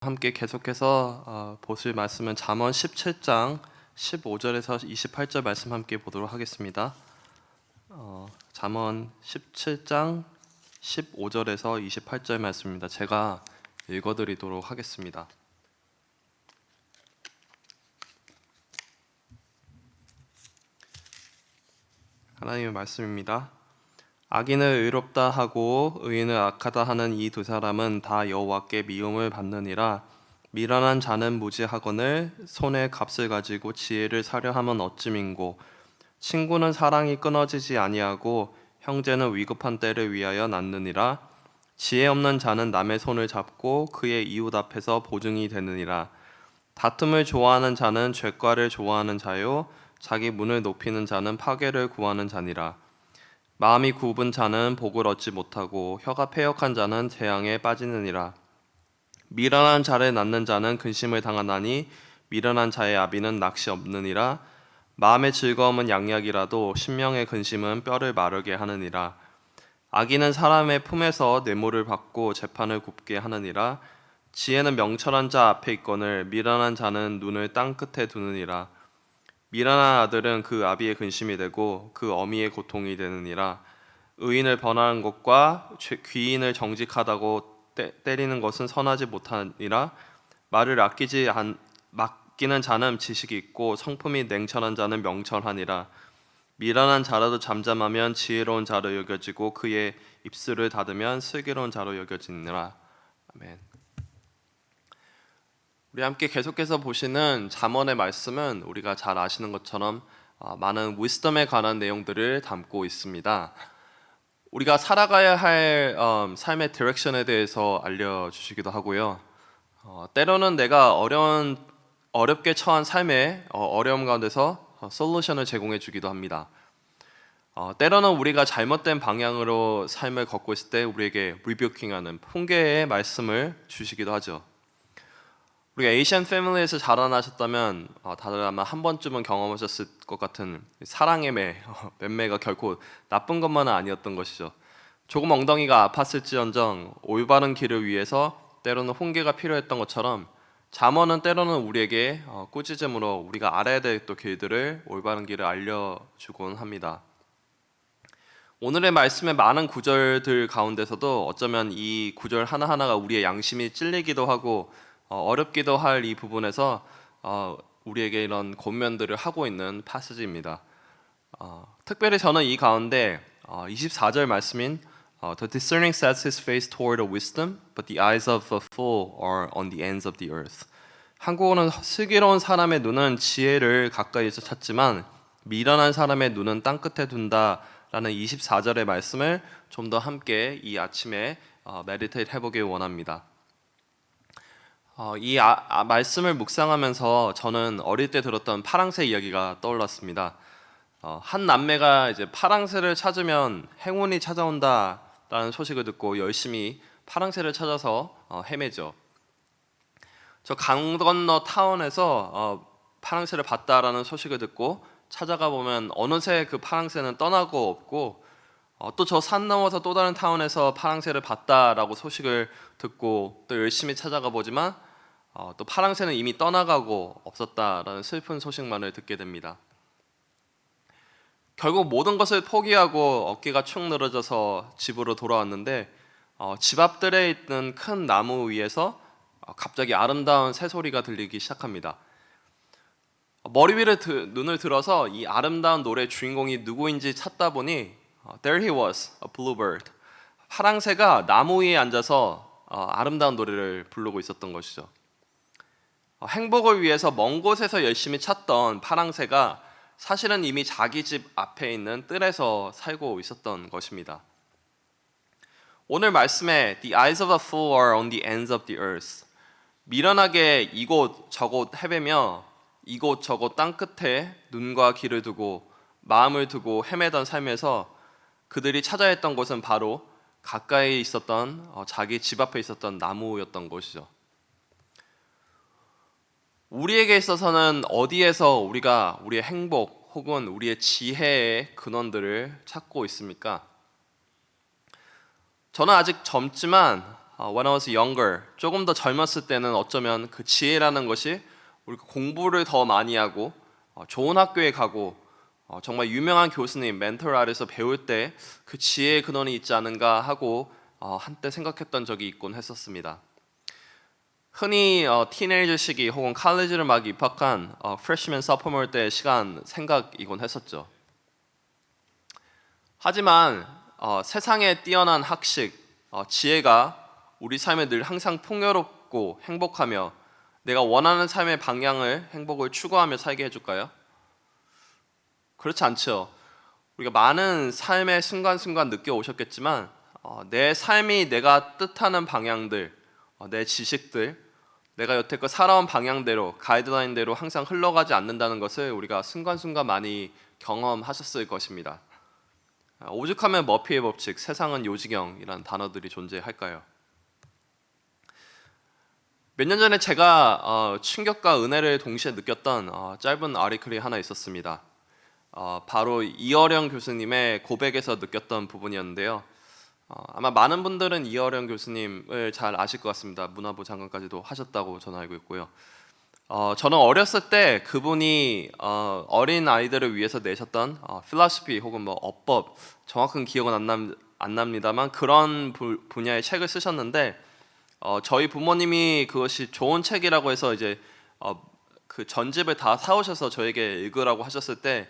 함께 계속해서 보실 말씀은 잠언 17장 15절에서 28절 말씀 함께 보도록 하겠습니다. 잠언 17장 15절에서 28절 말씀입니다. 제가 읽어드리도록 하겠습니다. 하나님의 말씀입니다. 악인을 의롭다 하고 의인을 악하다 하는 이 두 사람은 다 여호와께 미움을 받느니라. 미련한 자는 무지하거늘 손에 값을 가지고 지혜를 사려 함은 어찌민고. 친구는 사랑이 끊어지지 아니하고 형제는 위급한 때를 위하여 낳느니라. 지혜 없는 자는 남의 손을 잡고 그의 이웃 앞에서 보증이 되느니라. 다툼을 좋아하는 자는 죄과를 좋아하는 자요 자기 문을 높이는 자는 파괴를 구하는 자니라. 마음이 굽은 자는 복을 얻지 못하고 혀가 패역한 자는 재앙에 빠지느니라. 미련한 자를 낳는 자는 근심을 당하나니 미련한 자의 아비는 낚시 없느니라. 마음의 즐거움은 양약이라도 심령의 근심은 뼈를 마르게 하느니라. 악인은 사람의 품에서 뇌물을 받고 재판을 굽게 하느니라. 지혜는 명철한 자 앞에 있거늘 미련한 자는 눈을 땅 끝에 두느니라. 미련한 아들은 그 아비의 근심이 되고 그 어미의 고통이 되느니라. 의인을 번하는 것과 귀인을 정직하다고 때리는 것은 선하지 못하니라. 말을 맡기는 자는 지식이 있고 성품이 냉철한 자는 명철하니라. 미련한 자라도 잠잠하면 지혜로운 자로 여겨지고 그의 입술을 닫으면 슬기로운 자로 여겨지니라. 아멘. 우리 함께 계속해서 보시는 잠언의 말씀은 우리가 잘 아시는 것처럼 많은 위스덤에 관한 내용들을 담고 있습니다. 우리가 살아가야 할 삶의 디렉션에 대해서 알려주시기도 하고요. 때로는 내가 어렵게 처한 삶의 어려움 가운데서 솔루션을 제공해 주기도 합니다. 때로는 우리가 잘못된 방향으로 삶을 걷고 있을 때 우리에게 리뷰킹하는 훈계의 말씀을 주시기도 하죠. 우리가 에이시안 패밀리에서 자라나셨다면 다들 아마 한 번쯤은 경험하셨을 것 같은 사랑의 맴매가 결코 나쁜 것만은 아니었던 것이죠. 조금 엉덩이가 아팠을지언정 올바른 길을 위해서 때로는 훈계가 필요했던 것처럼 잠언은 때로는 우리에게 꾸짖음으로 우리가 알아야 될 또 길들을 올바른 길을 알려주곤 합니다. 오늘의 말씀의 많은 구절들 가운데서도 어쩌면 이 구절 하나하나가 우리의 양심이 찔리기도 하고 어렵기도 할 이 부분에서 우리에게 이런 권면들을 하고 있는 패시지입니다. 특별히 저는 이 가운데 24절 말씀인 The discerning sets his face toward a wisdom, but the eyes of a fool are on the ends of the earth. 한국어는 슬기로운 사람의 눈은 지혜를 가까이서 찾지만 미련한 사람의 눈은 땅끝에 둔다라는 24절의 말씀을 좀 더 함께 이 아침에 메디테이트 해보길 원합니다. 이 말씀을 묵상하면서 저는 어릴 때 들었던 파랑새 이야기가 떠올랐습니다. 한 남매가 이제 파랑새를 찾으면 행운이 찾아온다라는 소식을 듣고 열심히 파랑새를 찾아서 헤매죠. 저 강 건너 타운에서 파랑새를 봤다라는 소식을 듣고 찾아가 보면 어느새 그 파랑새는 떠나고 없고 또 저 산 넘어서 또 다른 타운에서 파랑새를 봤다라고 소식을 듣고 또 열심히 찾아가 보지만 또 파랑새는 이미 떠나가고 없었다라는 슬픈 소식만을 듣게 됩니다. 결국 모든 것을 포기하고 어깨가 축 늘어져서 집으로 돌아왔는데 집 앞들에 있는 큰 나무 위에서 갑자기 아름다운 새소리가 들리기 시작합니다. 머리 위로 눈을 들어서 이 아름다운 노래의 주인공이 누구인지 찾다 보니 There he was, a bluebird. 파랑새가 나무 위에 앉아서 아름다운 노래를 부르고 있었던 것이죠. 행복을 위해서 먼 곳에서 열심히 찾던 파랑새가 사실은 이미 자기 집 앞에 있는 뜰에서 살고 있었던 것입니다. 오늘 말씀에 The eyes of a fool are on the ends of the earth. 미련하게 이곳 저곳 헤매며 이곳 저곳 땅 끝에 눈과 귀를 두고 마음을 두고 헤매던 삶에서 그들이 찾아야 했던 곳은 바로 가까이 있었던 자기 집 앞에 있었던 나무였던 것이죠. 우리에게 있어서는 어디에서 우리가 우리의 행복 혹은 우리의 지혜의 근원들을 찾고 있습니까? 저는 아직 젊지만 when I was younger, 조금 더 젊었을 때는 어쩌면 그 지혜라는 것이 우리가 공부를 더 많이 하고 좋은 학교에 가고 정말 유명한 교수님, 멘토 아래서 배울 때 그 지혜의 근원이 있지 않은가 하고 한때 생각했던 적이 있곤 했었습니다. 흔히 티네이저 시기 혹은 칼리지를 막 입학한 프레시맨 서포머 때 시간 생각이곤 했었죠. 하지만 세상에 뛰어난 학식, 지혜가 우리 삶에 늘 항상 풍요롭고 행복하며 내가 원하는 삶의 방향을, 행복을 추구하며 살게 해줄까요? 그렇지 않죠. 우리가 많은 삶의 순간순간 느껴오셨겠지만 내 삶이 내가 뜻하는 방향들, 내 지식들, 내가 여태껏 살아온 방향대로, 가이드라인대로 항상 흘러가지 않는다는 것을 우리가 순간순간 많이 경험하셨을 것입니다. 오죽하면 머피의 법칙, 세상은 요지경이라는 단어들이 존재할까요? 몇 년 전에 제가 충격과 은혜를 동시에 느꼈던 짧은 아티클이 하나 있었습니다. 바로 이어령 교수님의 고백에서 느꼈던 부분이었는데요. 아마 많은 분들은 이어령 교수님을 잘 아실 것 같습니다. 문화부 장관까지도 하셨다고 저는 알고 있고요. 저는 어렸을 때 그분이 어린 아이들을 위해서 내셨던 필로소피 혹은 뭐 어법, 정확한 기억은 안 납니다만 그런 분야의 책을 쓰셨는데 저희 부모님이 그것이 좋은 책이라고 해서 이제 그 전집을 다 사오셔서 저에게 읽으라고 하셨을 때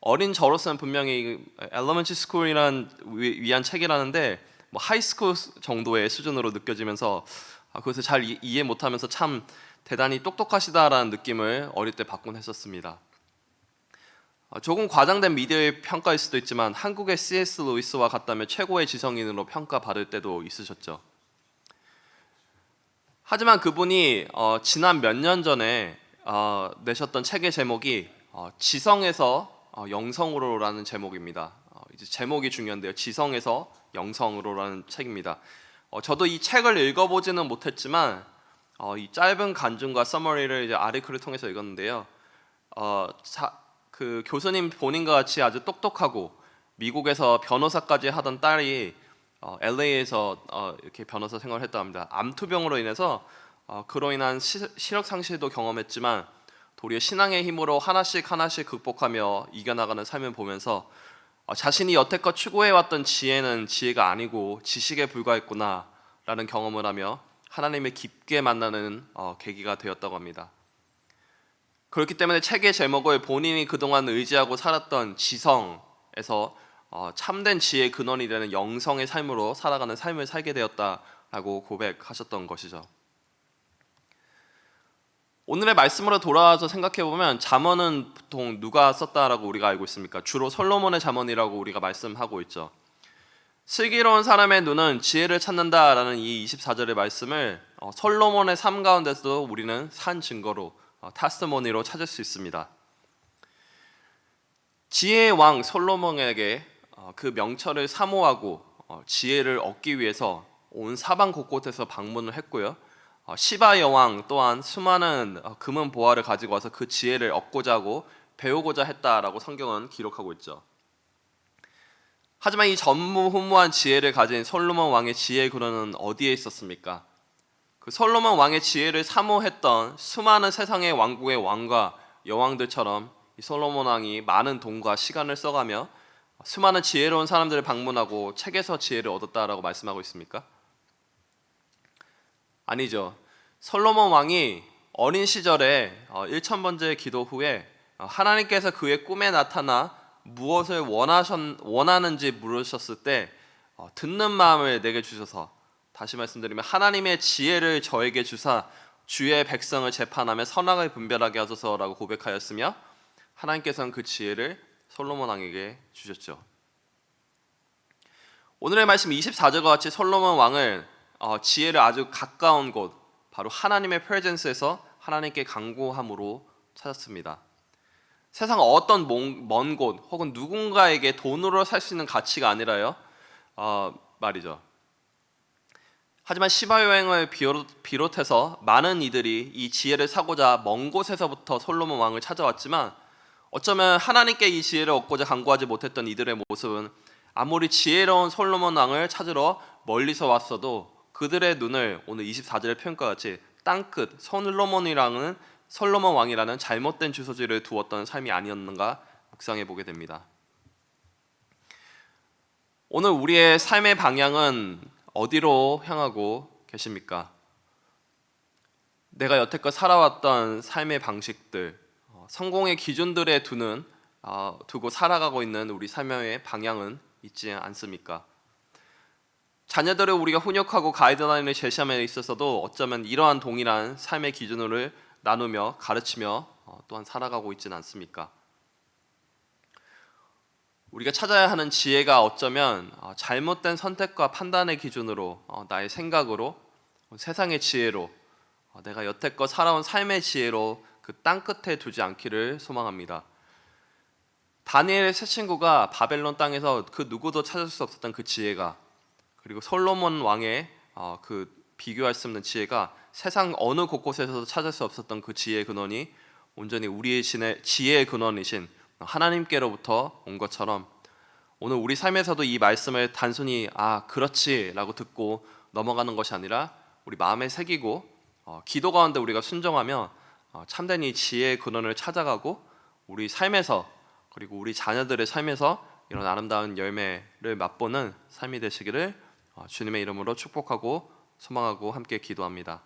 어린 저로서는 분명히 엘리먼터리 스쿨이란 위한 책이라는데 뭐 하이스쿨 정도의 수준으로 느껴지면서 그것을 잘 이해 못하면서 참 대단히 똑똑하시다라는 느낌을 어릴 때 받곤 했었습니다. 조금 과장된 미디어의 평가일 수도 있지만 한국의 C.S. 루이스와 같다면 최고의 지성인으로 평가받을 때도 있으셨죠. 하지만 그분이 지난 몇 년 전에 내셨던 책의 제목이 지성에서 영성으로라는 제목입니다. 이제 제목이 중요한데요. 지성에서 영성으로라는 책입니다. 저도 이 책을 읽어보지는 못했지만 이 짧은 간증과 서머리를 이제 아티클을 통해서 읽었는데요. 그 교수님 본인과 같이 아주 똑똑하고 미국에서 변호사까지 하던 딸이 LA에서 이렇게 변호사 생활을 했다고 합니다. 암투병으로 인해서 그로 인한 시력 상실도 경험했지만 도리어 신앙의 힘으로 하나씩 극복하며 이겨나가는 삶을 보면서 자신이 여태껏 추구해왔던 지혜는 지혜가 아니고 지식에 불과했구나라는 경험을 하며 하나님을 깊게 만나는 계기가 되었다고 합니다. 그렇기 때문에 책의 제목을 본인이 그동안 의지하고 살았던 지성에서 참된 지혜의 근원이 되는 영성의 삶으로 살아가는 삶을 살게 되었다라고 고백하셨던 것이죠. 오늘의 말씀으로 돌아와서 생각해보면 잠언은 보통 누가 썼다라고 우리가 알고 있습니까? 주로 솔로몬의 잠언이라고 우리가 말씀하고 있죠. 슬기로운 사람의 눈은 지혜를 찾는다라는 이 24절의 말씀을 솔로몬의 삶 가운데서도 우리는 산 증거로 타스모니로 찾을 수 있습니다. 지혜의 왕 솔로몬에게 그 명철을 사모하고 지혜를 얻기 위해서 온 사방 곳곳에서 방문을 했고요. 시바 여왕 또한 수많은 금은 보화를 가지고 와서 그 지혜를 얻고자 하고 배우고자 했다라고 성경은 기록하고 있죠. 하지만 이 전무후무한 지혜를 가진 솔로몬 왕의 지혜의 근원은 어디에 있었습니까? 그 솔로몬 왕의 지혜를 사모했던 수많은 세상의 왕국의 왕과 여왕들처럼 이 솔로몬 왕이 많은 돈과 시간을 써가며 수많은 지혜로운 사람들을 방문하고 책에서 지혜를 얻었다라고 말씀하고 있습니까? 아니죠. 솔로몬 왕이 어린 시절에 1000번째 기도 후에 하나님께서 그의 꿈에 나타나 무엇을 원하는지 물으셨을 때 듣는 마음을 내게 주셔서, 다시 말씀드리면 하나님의 지혜를 저에게 주사 주의 백성을 재판하며 선악을 분별하게 하소서라고 고백하였으며 하나님께서는 그 지혜를 솔로몬 왕에게 주셨죠. 오늘의 말씀 24절과 같이 솔로몬 왕을 지혜를 아주 가까운 곳, 바로 하나님의 프레젠스에서 하나님께 간구함으로 찾았습니다. 세상 어떤 먼 곳 혹은 누군가에게 돈으로 살 수 있는 가치가 아니라요 말이죠. 하지만 시바 여행을 비롯해서 많은 이들이 이 지혜를 사고자 먼 곳에서부터 솔로몬 왕을 찾아왔지만 어쩌면 하나님께 이 지혜를 얻고자 간구하지 못했던 이들의 모습은 아무리 지혜로운 솔로몬 왕을 찾으러 멀리서 왔어도 그들의 눈을 오늘 24절의 표현과 같이 땅끝 솔로몬 왕이라는 잘못된 주소지를 두었던 삶이 아니었는가 묵상해 보게 됩니다. 오늘 우리의 삶의 방향은 어디로 향하고 계십니까? 내가 여태껏 살아왔던 삶의 방식들, 성공의 기준들에 두고 살아가고 있는 우리 삶의 방향은 있지 않습니까? 자녀들을 우리가 훈육하고 가이드라인을 제시함에 있어서도 어쩌면 이러한 동일한 삶의 기준을 나누며 가르치며 또한 살아가고 있지는 않습니까? 우리가 찾아야 하는 지혜가 어쩌면 잘못된 선택과 판단의 기준으로 나의 생각으로 세상의 지혜로 내가 여태껏 살아온 삶의 지혜로 그 땅끝에 두지 않기를 소망합니다. 다니엘의 세 친구가 바벨론 땅에서 그 누구도 찾을 수 없었던 그 지혜가, 그리고 솔로몬 왕의 그 비교할 수 없는 지혜가 세상 어느 곳곳에서도 찾을 수 없었던 그 지혜의 근원이 온전히 우리의 지혜의 근원이신 하나님께로부터 온 것처럼 오늘 우리 삶에서도 이 말씀을 단순히 그렇지라고 듣고 넘어가는 것이 아니라 우리 마음에 새기고 기도 가운데 우리가 순종하며 참된 이 지혜의 근원을 찾아가고 우리 삶에서 그리고 우리 자녀들의 삶에서 이런 아름다운 열매를 맛보는 삶이 되시기를 주님의 이름으로 축복하고 소망하고 함께 기도합니다.